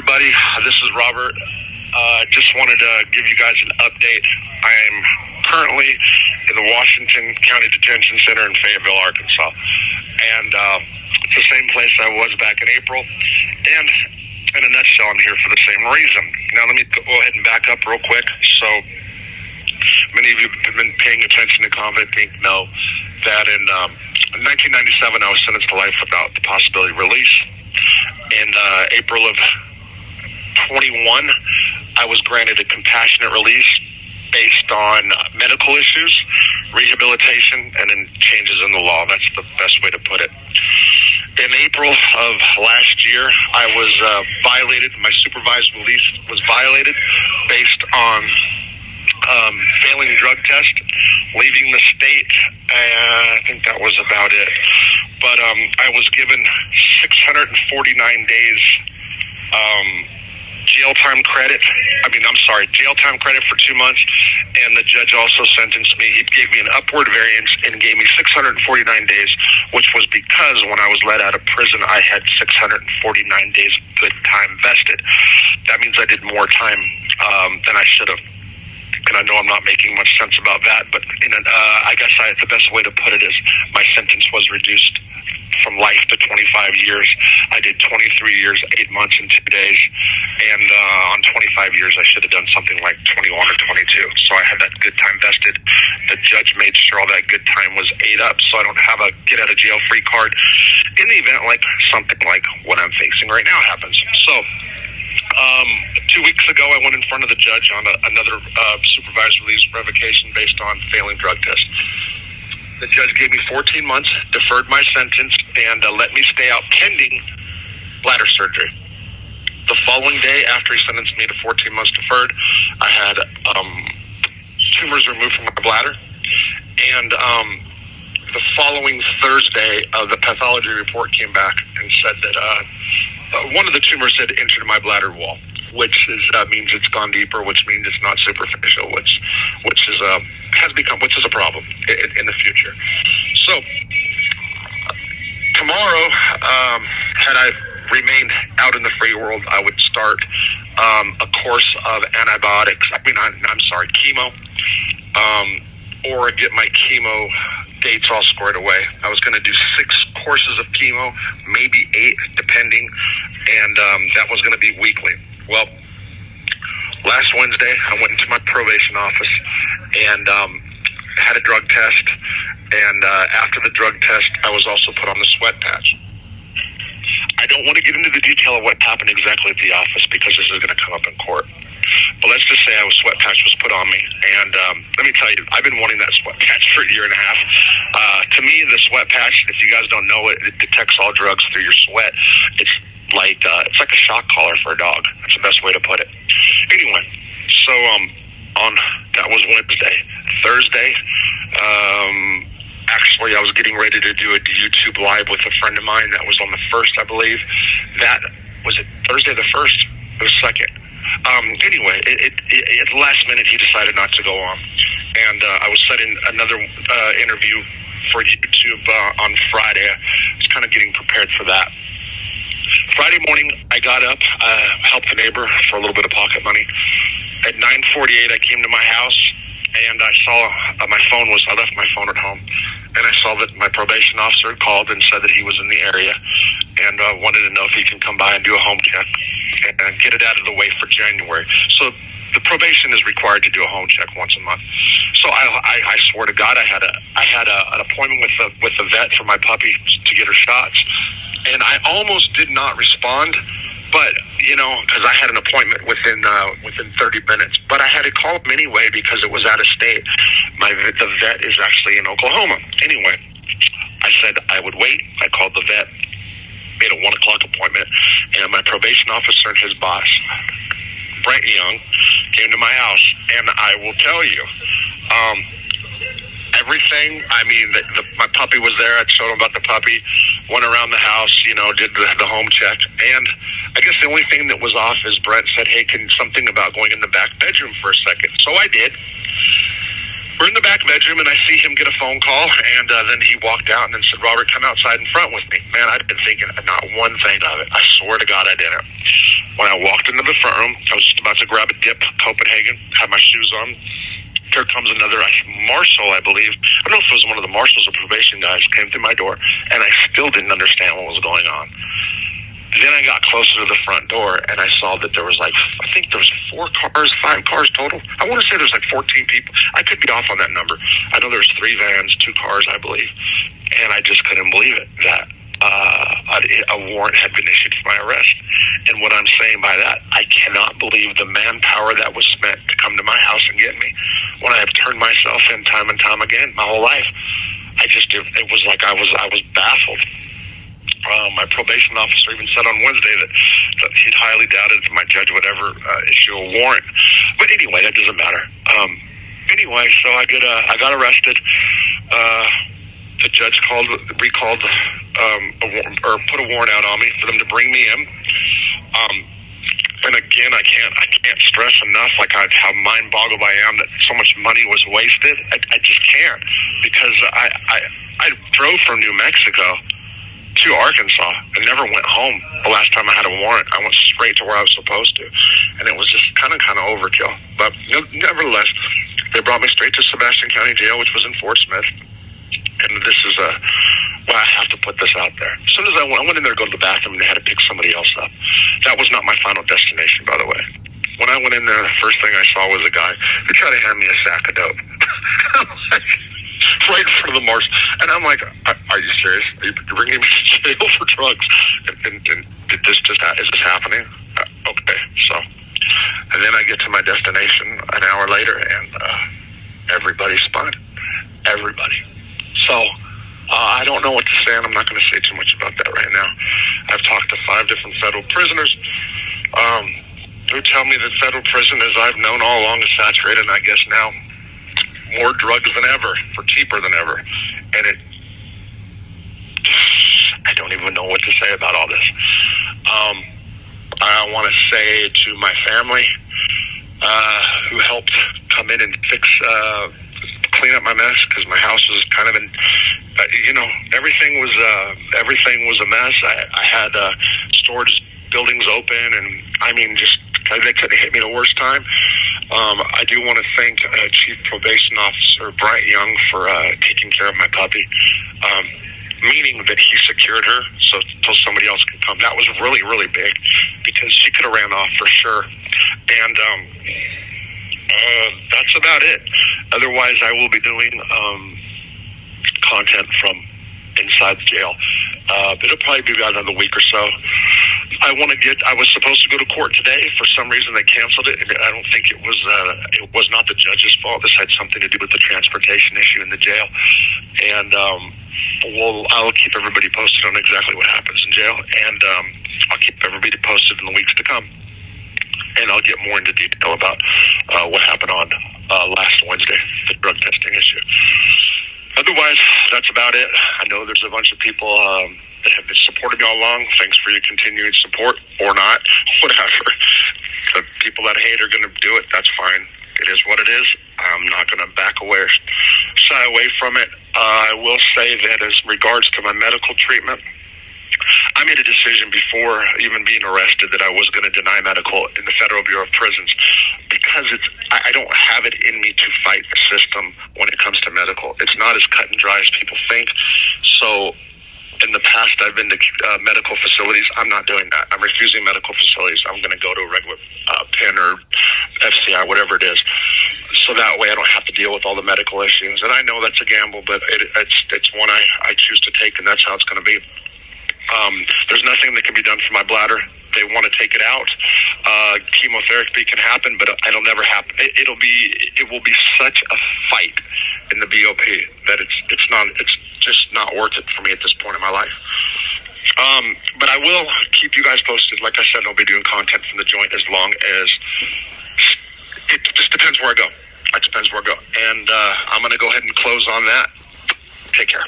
everybody. This is Robert. Just wanted to give you guys an update. I am currently in the Washington County Detention Center in Fayetteville, Arkansas. And it's the same place I was back in April. And in a nutshell, I'm here for the same reason. Now, let me go ahead and back up real quick. So many of you have been paying attention to Convict Inc. know that in 1997, I was sentenced to life without the possibility of release. In April of 21, I was granted a compassionate release based on medical issues, rehabilitation, and then changes in the law. That's the best way to put it. In April of last year, I was violated. My supervised release was violated based on failing drug test, leaving the state. I think that was about it. But I was given 649 days jail time credit. Jail time credit for 2 months. And the judge also sentenced me. He gave me an upward variance and gave me 649 days, which was because when I was let out of prison, I had 649 days good time vested. That means I did more time than I should have. And I know I'm not making much sense about that, but I guess the best way to put it is my sentence was reduced from life to 25 years. I did 23 years, 8 months, and 2 days. And on 25 years, I should have done something like 21 or 22. So I had that good time vested. The judge made sure all that good time was ate up, so I don't have a get-out-of-jail-free card in the event like something like what I'm facing right now happens. So 2 weeks ago, I went in front of the judge on another supervised release revocation based on failing drug test. The judge gave me 14 months, deferred my sentence, and let me stay out pending bladder surgery. The following day, after he sentenced me to 14 months deferred, I had tumors removed from my bladder. And the following Thursday, the pathology report came back and said that one of the tumors had entered my bladder wall, which means it's gone deeper, which means it's not superficial, which is a problem in the future. So tomorrow, had I remained out in the free world, I would start a course of antibiotics. Chemo, or get my chemo dates all squared away. I was going to do 6 courses of chemo, maybe 8, depending, and that was going to be weekly. Well, last Wednesday, I went into my probation office and had a drug test, and after the drug test, I was also put on the sweat patch. I don't want to get into the detail of what happened exactly at the office because this is going to come up in court. But let's just say sweat patch was put on me, and let me tell you, I've been wanting that sweat patch for a year and a half. To me, the sweat patch, if you guys don't know it, it detects all drugs through your sweat. It's like a shock collar for a dog. That's the best way to put it. Anyway, so that was Wednesday. Thursday, actually, I was getting ready to do a YouTube live with a friend of mine. That was on the 1st, I believe. Was it Thursday the 1st? It was 2nd. Anyway, at the last minute, he decided not to go on. And I was setting another interview for YouTube on Friday. I was kind of getting prepared for that. Friday morning, I got up, helped a neighbor for a little bit of pocket money. At 9:48, I came to my house, and I saw I left my phone at home, and I saw that my probation officer had called and said that he was in the area and wanted to know if he can come by and do a home check and get it out of the way for January. So the probation is required to do a home check once a month. So I swear to God, I had an appointment with the vet for my puppy to get her shots, and I almost did not respond. But, because I had an appointment within 30 minutes. But I had to call him anyway because it was out of state. The vet is actually in Oklahoma. Anyway, I said I would wait. I called the vet, made a 1 o'clock appointment, and my probation officer and his boss, Brent Young, came to my house. And I will tell you, everything, my puppy was there. I showed him about the puppy, went around the house, did the home check. And I guess the only thing that was off is Brent said, hey, something about going in the back bedroom for a second. So I did. We're in the back bedroom, and I see him get a phone call, and then he walked out and then said, Robert, come outside in front with me. Man, I'd been thinking not one thing of it. I swear to God I didn't. When I walked into the front room, I was just about to grab a dip, Copenhagen, had my shoes on. Here comes another marshal, I believe. I don't know if it was one of the marshals or probation guys, came through my door, and I still didn't understand what was going on. Then I got closer to the front door, and I saw that there was I think there was 5 cars total. I want to say there's 14 people. I could be off on that number. I know there's 3 vans, 2 cars, I believe. And I just couldn't believe it, that a warrant had been issued for my arrest. And what I'm saying by that, I cannot believe the manpower that was spent to come to my house and get me, when I have turned myself in time and time again my whole life. It was like I was baffled. My probation officer even said on Wednesday that he'd highly doubted that my judge would ever issue a warrant. But anyway, that doesn't matter. Anyway, so I got arrested. The judge recalled or put a warrant out on me for them to bring me in. And again, I can't stress enough how mind boggled I am that so much money was wasted. I just can't, because I drove from New Mexico to Arkansas and never went home. The last time I had a warrant, I went straight to where I was supposed to, and it was just kind of overkill. But nevertheless, they brought me straight to Sebastian County Jail, which was in Fort Smith. And this is well, I have to put this out there. As soon as I went in there to go to the bathroom, and they had to pick somebody else up. That was not my final destination, by the way. When I went in there, the first thing I saw was a guy who tried to hand me a sack of dope. Right in front of the marshal. And I'm like, are you serious? Are you bringing me to jail for drugs? And is this happening? Okay, so. And then I get to my destination an hour later, and everybody's spun. Everybody. So, I don't know what to say, and I'm not going to say too much about that right now. I've talked to 5 different federal prisoners who tell me that federal prison, as I've known all along, is saturated, and I guess now more drugs than ever, for cheaper than ever. And I don't even know what to say about all this. I want to say to my family, who helped come in and clean up my mess, because my house was kind of in, everything was a mess. I had storage buildings open, and they couldn't hit me the worst time. I do want to thank Chief Probation Officer Bryant Young for taking care of my puppy, meaning that he secured her until somebody else can come. That was really, really big, because she could have ran off for sure. And that's about it. Otherwise, I will be doing content from inside the jail. It'll probably be about another week or so. I was supposed to go to court today. For some reason, they canceled it. I don't think it was not the judge's fault. This had something to do with the transportation issue in the jail. And I'll keep everybody posted on exactly what happens in jail. And I'll keep everybody posted in the weeks to come. And I'll get more into detail about what happened on last Wednesday, the drug testing issue. Otherwise, that's about it. I know there's a bunch of people that have been supporting me all along. Thanks for your continued support, or not, whatever. The people that hate are going to do it. That's fine. It is what it is. I'm not going to shy away from it. I will say that as regards to my medical treatment, I made a decision before even being arrested that I was going to deny medical in the Federal Bureau of Prisons, because I don't have it in me to fight the system when it comes to medical. It's not as cut and dry as people think. So in the past, I've been to medical facilities. I'm not doing that. I'm refusing medical facilities. I'm going to go to a regular PIN or FCI, whatever it is. So that way I don't have to deal with all the medical issues. And I know that's a gamble, but it's one I choose to take, and that's how it's going to be. There's nothing that can be done for my bladder. They want to take it out. Chemotherapy can happen, but it'll never happen. It will be such a fight in the BOP that it's just not worth it for me at this point in my life. But I will keep you guys posted. Like I said, I'll be doing content from the joint as long as it just depends where I go. It depends where I go. And I'm going to go ahead and close on that. Take care.